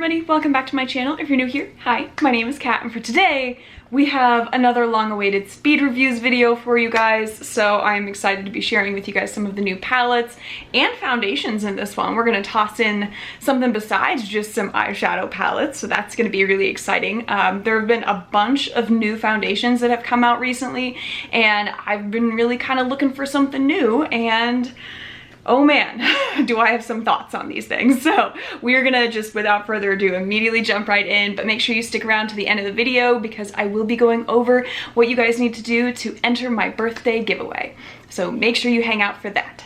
everybody, welcome back to my channel. If you're new here, hi, my name is Kat, and for today we have another long-awaited speed reviews video for you guys. So I'm excited to be sharing with you guys some of the new palettes and foundations in this one. We're gonna toss in something besides just some eyeshadow palettes, so that's gonna be really exciting. There have been a bunch of new foundations that have come out recently, and I've been really kind of looking for something new, and oh man, do I have some thoughts on these things. So we're gonna just, without further ado, immediately jump right in, but make sure you stick around to the end of the video because I will be going over what you guys need to do to enter my birthday giveaway. So make sure you hang out for that.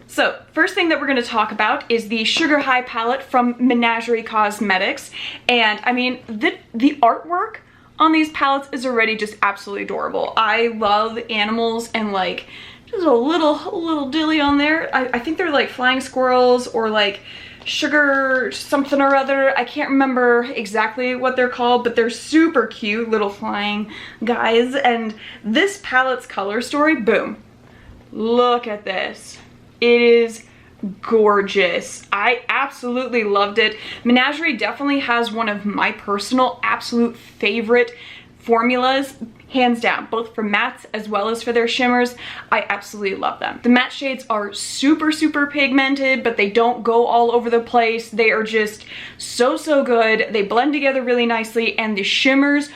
So first thing that we're gonna talk about is the Sugar High palette from Menagerie Cosmetics. And I mean, the artwork on these palettes is already just absolutely adorable. I love animals and like, there's a little dilly on there. I think they're like flying squirrels or like sugar something or other. I can't remember exactly what they're called, but they're super cute little flying guys. And this palette's color story, boom. Look at this. It is gorgeous. I absolutely loved it. Menagerie definitely has one of my personal absolute favorite formulas, hands down, both for mattes as well as for their shimmers. I absolutely love them. The matte shades are super pigmented, but they don't go all over the place. They are just so good. They blend together really nicely, and the shimmers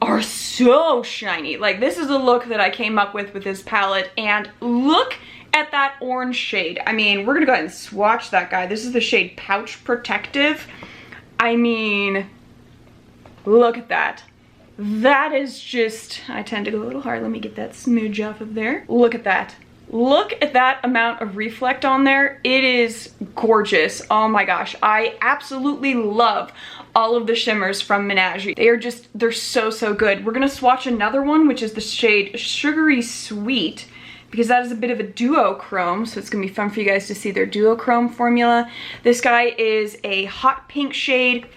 are so shiny. Like, this is the look that I came up with this palette, and look at that orange shade. I mean, we're gonna go ahead and swatch that guy. This is the shade Pouch Protective. I mean, look at that. That is just, I tend to go a little hard. Let me get that smooch off of there. Look at that. Look at that amount of reflect on there. It is gorgeous. Oh my gosh. I absolutely love all of the shimmers from Menagerie. They are just, they're so good. We're gonna swatch another one, which is the shade Sugary Sweet, because that is a bit of a duochrome, so it's gonna be fun for you guys to see their duochrome formula. This guy is a hot pink shade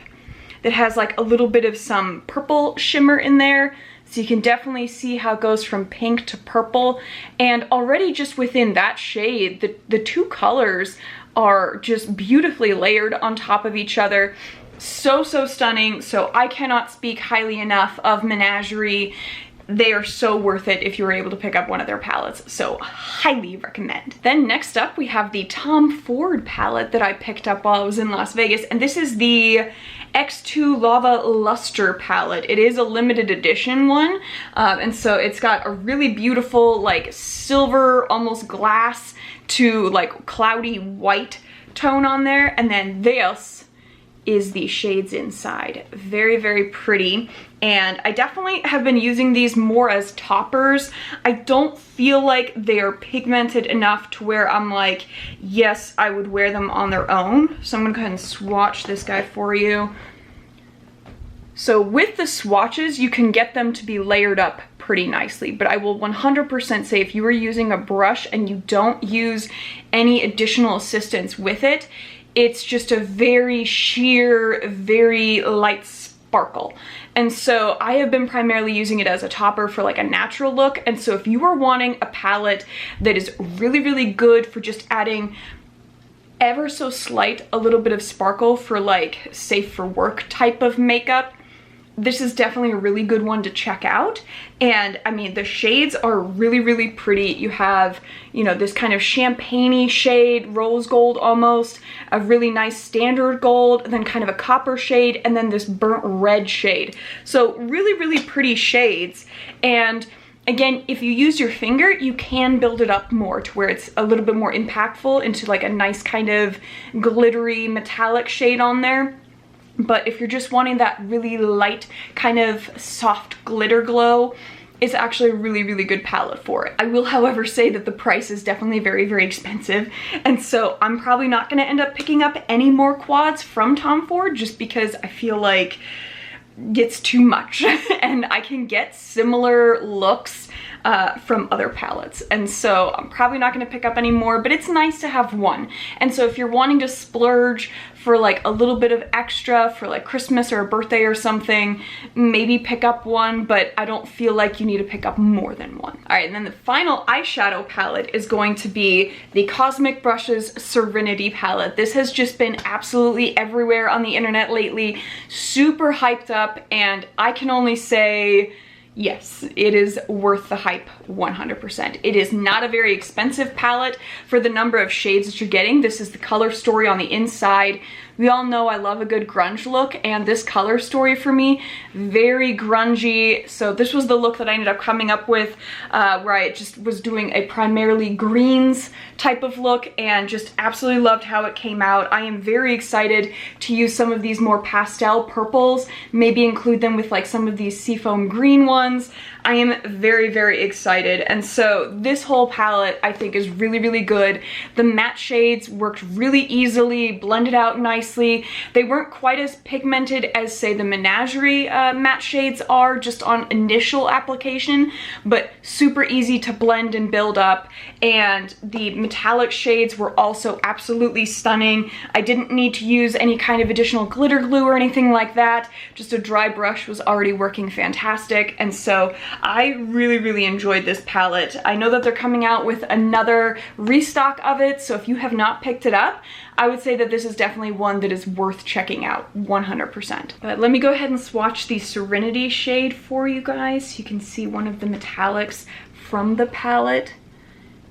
that has like a little bit of some purple shimmer in there. So you can definitely see how it goes from pink to purple. And already just within that shade, the two colors are just beautifully layered on top of each other. So stunning. So I cannot speak highly enough of Menagerie. They are so worth it if you were able to pick up one of their palettes, so highly recommend. Then next up we have the Tom Ford palette that I picked up while I was in Las Vegas, and this is the X2 Lava Luster palette. It is a limited edition one, and so it's got a really beautiful like silver, almost glass to like cloudy white tone on there, and then this is the shades inside. Very pretty, and I definitely have been using these more as toppers. I don't feel like they are pigmented enough to where I'm like, yes, I would wear them on their own. So I'm gonna go ahead and swatch this guy for you. So with the swatches, you can get them to be layered up pretty nicely, but I will 100% say if you are using a brush and you don't use any additional assistance with it, it's just a very sheer, very light sparkle. And so I have been primarily using it as a topper for like a natural look. And so if you are wanting a palette that is really good for just adding ever so slight, a little bit of sparkle for like safe for work type of makeup, this is definitely a really good one to check out. And I mean, the shades are really pretty. You have, you know, this kind of champagne-y shade, rose gold almost, a really nice standard gold, and then kind of a copper shade, and then this burnt red shade. So really pretty shades. And again, if you use your finger, you can build it up more to where it's a little bit more impactful into like a nice kind of glittery metallic shade on there. But if you're just wanting that really light kind of soft glitter glow, it's actually a really good palette for it. I will, however, say that the price is definitely very expensive, and so I'm probably not gonna end up picking up any more quads from Tom Ford just because I feel like it's too much and I can get similar looks from other palettes. And so I'm probably not gonna pick up any more, but it's nice to have one. And so if you're wanting to splurge for like a little bit of extra for like Christmas or a birthday or something, maybe pick up one, but I don't feel like you need to pick up more than one. All right, and then the final eyeshadow palette is going to be the Cosmic Brushes Serenity palette. This has just been absolutely everywhere on the internet lately, super hyped up, and I can only say, yes, it is worth the hype 100%. It is not a very expensive palette for the number of shades that you're getting. This is the color story on the inside. We all know I love a good grunge look, and this color story for me, very grungy. So this was the look that I ended up coming up with, where I just was doing a primarily greens type of look, and just absolutely loved how it came out. I am very excited to use some of these more pastel purples, maybe include them with like some of these seafoam green ones. I am very, very excited. And so this whole palette I think is really, really good. The matte shades worked really easily, blended out nicely. They weren't quite as pigmented as say the Menagerie matte shades are just on initial application, but super easy to blend and build up. And the metallic shades were also absolutely stunning. I didn't need to use any kind of additional glitter glue or anything like that. Just a dry brush was already working fantastic. And so I really, really enjoyed this palette. I know that they're coming out with another restock of it, so if you have not picked it up, I would say that this is definitely one that is worth checking out 100%. But let me go ahead and swatch the Serenity shade for you guys. You can see one of the metallics from the palette.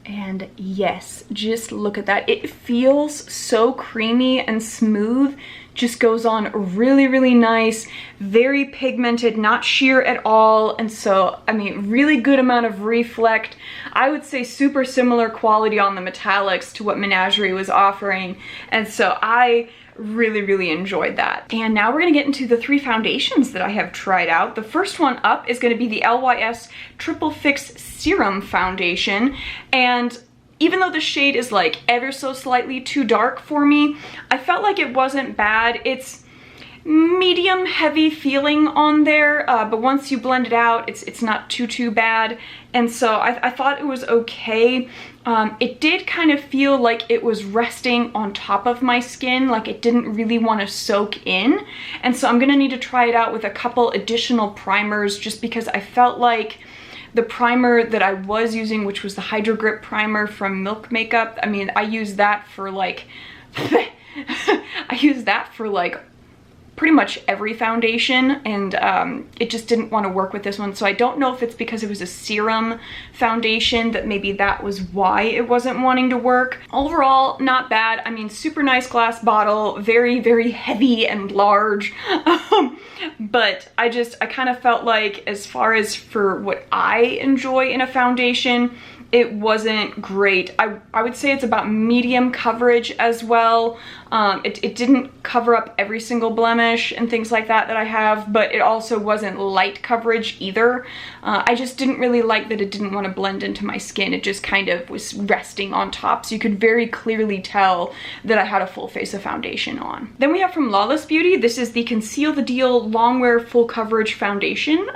And yes, just look at that. It feels so creamy and smooth. Just goes on really, really nice, very pigmented, not sheer at all. And so, I mean, really good amount of reflect. I would say super similar quality on the metallics to what Menagerie was offering. And so I really, really enjoyed that. And now we're gonna get into the 3 foundations that I have tried out. The first one up is gonna be the Lys Triple Fix Serum Foundation. And even though the shade is like ever so slightly too dark for me, I felt like it wasn't bad. It's medium heavy feeling on there, but once you blend it out, it's not too bad. And so I thought it was okay. It did kind of feel like it was resting on top of my skin, like it didn't really want to soak in. And so I'm gonna need to try it out with a couple additional primers, just because I felt like the primer that I was using, which was the Hydro Grip primer from Milk Makeup, I mean, I used that for like, I used that for like pretty much every foundation, and it just didn't want to work with this one. So I don't know if it's because it was a serum foundation that maybe that was why it wasn't wanting to work. Overall, not bad. I mean, super nice glass bottle, very, very heavy and large. But I kind of felt like, as far as for what I enjoy in a foundation, it wasn't great. I would say it's about medium coverage as well. It didn't cover up every single blemish and things like that I have, but it also wasn't light coverage either. I just didn't really like that it didn't want to blend into my skin. It just kind of was resting on top, so you could very clearly tell that I had a full face of foundation on. Then we have from Lawless Beauty, this is the Conceal the Deal Longwear Full Coverage Foundation.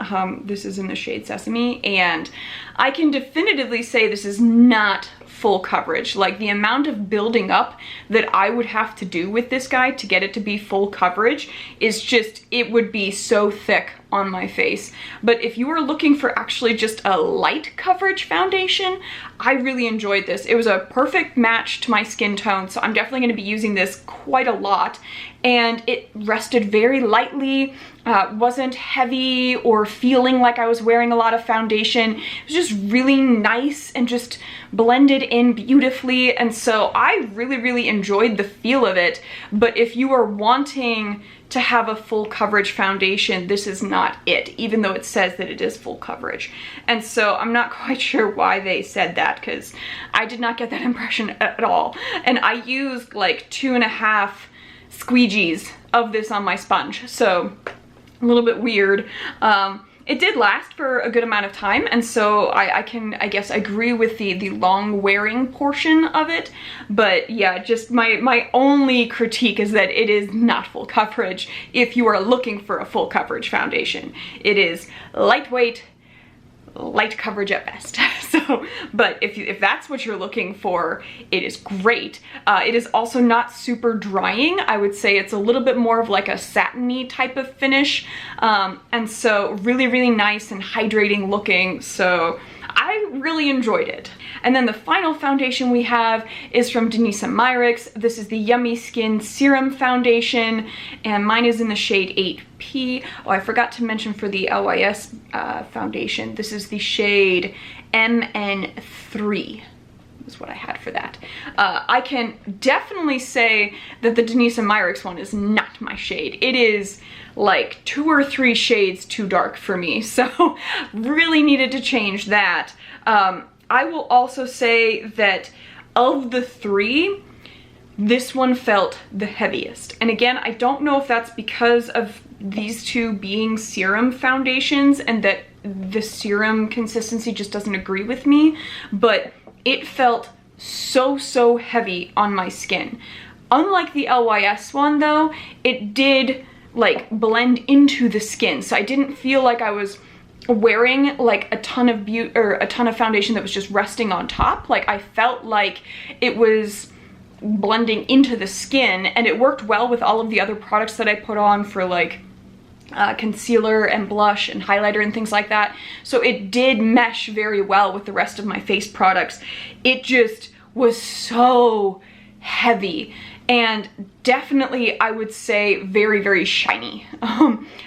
This is in the shade Sesame, and I can definitively say this is not full coverage. Like, the amount of building up that I would have to do with this guy to get it to be full coverage is just, it would be so thick on my face. But if you were looking for actually just a light coverage foundation, I really enjoyed this. It was a perfect match to my skin tone, so I'm definitely going to be using this quite a lot. And it rested very lightly, wasn't heavy or feeling like I was wearing a lot of foundation. It was just really nice and just blended in beautifully. And so I really, really enjoyed the feel of it. But if you are wanting to have a full coverage foundation, this is not it, even though it says that it is full coverage. And so I'm not quite sure why they said that, because I did not get that impression at all. And I used like 2.5 squeegees of this on my sponge, so a little bit weird. It did last for a good amount of time, and so I can, I guess, agree with the long wearing portion of it. But yeah, just my only critique is that it is not full coverage if you are looking for a full coverage foundation. It is lightweight, light coverage at best. So, but if that's what you're looking for, it is great. It is also not super drying. I would say it's a little bit more of like a satiny type of finish. And so really, really nice and hydrating looking. So I really enjoyed it. And then the final foundation we have is from Denise Myers. This is the Yummy Skin Serum Foundation, and mine is in the shade 8P. Oh, I forgot to mention for the Lys foundation, this is the shade MN3. Is what I had for that. I can definitely say that the Denise Myers one is not my shade. It is like 2 or 3 shades too dark for me, so really needed to change that. I will also say that of the 3, this one felt the heaviest. And again, I don't know if that's because of these 2 being serum foundations and that the serum consistency just doesn't agree with me, but it felt so heavy on my skin. Unlike the Lys one though, it did like blend into the skin, so I didn't feel like I was wearing like a ton of foundation that was just resting on top. Like I felt like it was blending into the skin, and it worked well with all of the other products that I put on for like concealer and blush and highlighter and things like that. So it did mesh very well with the rest of my face products. It just was so heavy and definitely, I would say, very shiny.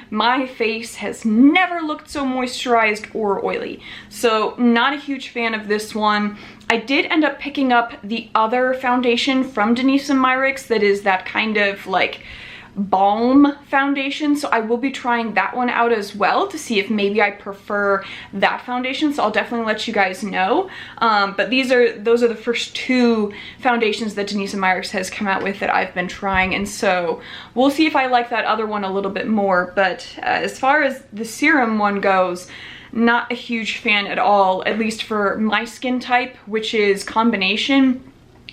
My face has never looked so moisturized or oily, so not a huge fan of this one. I did end up picking up the other foundation from Denise Myers that is that kind of like balm foundation, so I will be trying that one out as well to see if maybe I prefer that foundation, so I'll definitely let you guys know. But those are the first 2 foundations that Denise Myers has come out with that I've been trying, and so we'll see if I like that other one a little bit more. But as far as the serum one goes, not a huge fan at all, at least for my skin type, which is combination.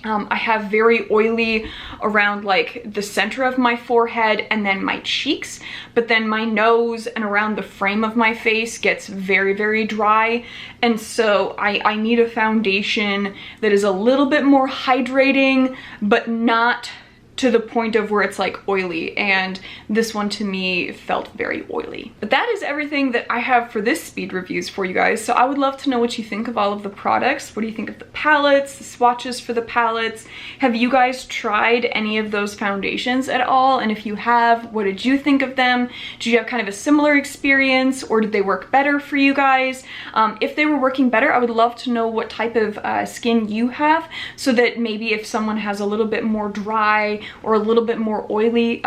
I have very oily around like the center of my forehead and then my cheeks, but then my nose and around the frame of my face gets very dry, and so I need a foundation that is a little bit more hydrating but not to the point of where it's like oily, and this one to me felt very oily. But that is everything that I have for this speed reviews for you guys, so I would love to know what you think of all of the products. What do you think of the palettes, the swatches for the palettes? Have you guys tried any of those foundations at all? And if you have, what did you think of them? Did you have kind of a similar experience, or did they work better for you guys? If they were working better, I would love to know what type of skin you have, so that maybe if someone has a little bit more dry or a little bit more oily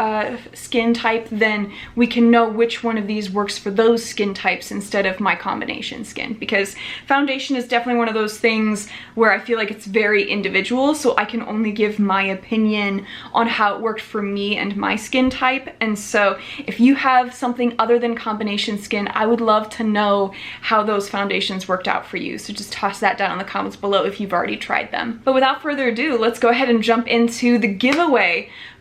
skin type, then we can know which one of these works for those skin types instead of my combination skin, because foundation is definitely one of those things where I feel like it's very individual, so I can only give my opinion on how it worked for me and my skin type. And so if you have something other than combination skin, I would love to know how those foundations worked out for you, so just toss that down in the comments below if you've already tried them. But without further ado, let's go ahead and jump into the giveaway.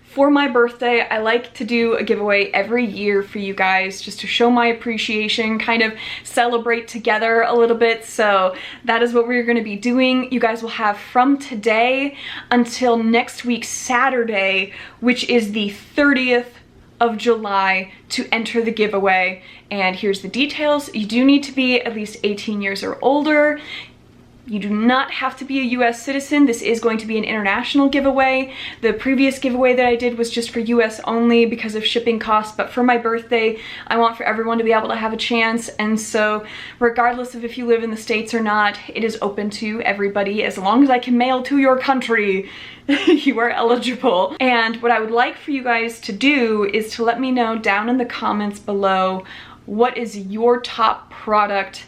For my birthday, I like to do a giveaway every year for you guys, just to show my appreciation, kind of celebrate together a little bit. So that is what we're going to be doing. You guys will have from today until next week Saturday, which is the 30th of July, to enter the giveaway. And here's the details. You do need to be at least 18 years or older. You do not have to be a US citizen. This is going to be an international giveaway. The previous giveaway that I did was just for US only because of shipping costs, but for my birthday, I want for everyone to be able to have a chance. And so regardless of if you live in the States or not, it is open to everybody. As long as I can mail to your country, you are eligible. And what I would like for you guys to do is to let me know down in the comments below, what is your top product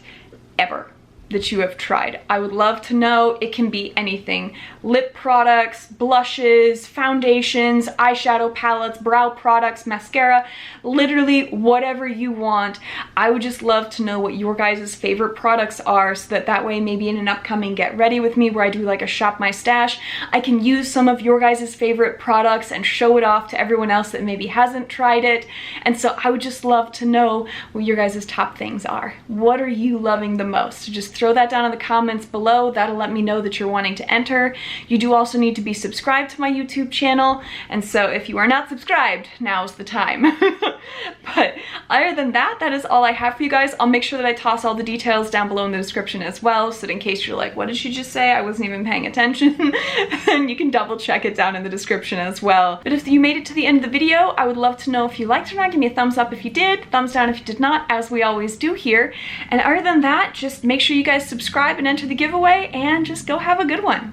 ever that you have tried. I would love to know. It can be anything. Lip products, blushes, foundations, eyeshadow palettes, brow products, mascara, literally whatever you want. I would just love to know what your guys' favorite products are, so that way maybe in an upcoming Get Ready With Me where I do like a shop my stash, I can use some of your guys' favorite products and show it off to everyone else that maybe hasn't tried it. And so I would just love to know what your guys' top things are. What are you loving the most? So just throw that down in the comments below. That'll let me know that you're wanting to enter. You do also need to be subscribed to my YouTube channel, and so if you are not subscribed, now's the time. But other than that, that is all I have for you guys. I'll make sure that I toss all the details down below in the description as well, so that in case you're like, what did she just say? I wasn't even paying attention. And you can double check it down in the description as well. But if you made it to the end of the video, I would love to know if you liked or not. Give me a thumbs up if you did, thumbs down if you did not, as we always do here. And other than that, just make sure you guys subscribe and enter the giveaway, and just go have a good one.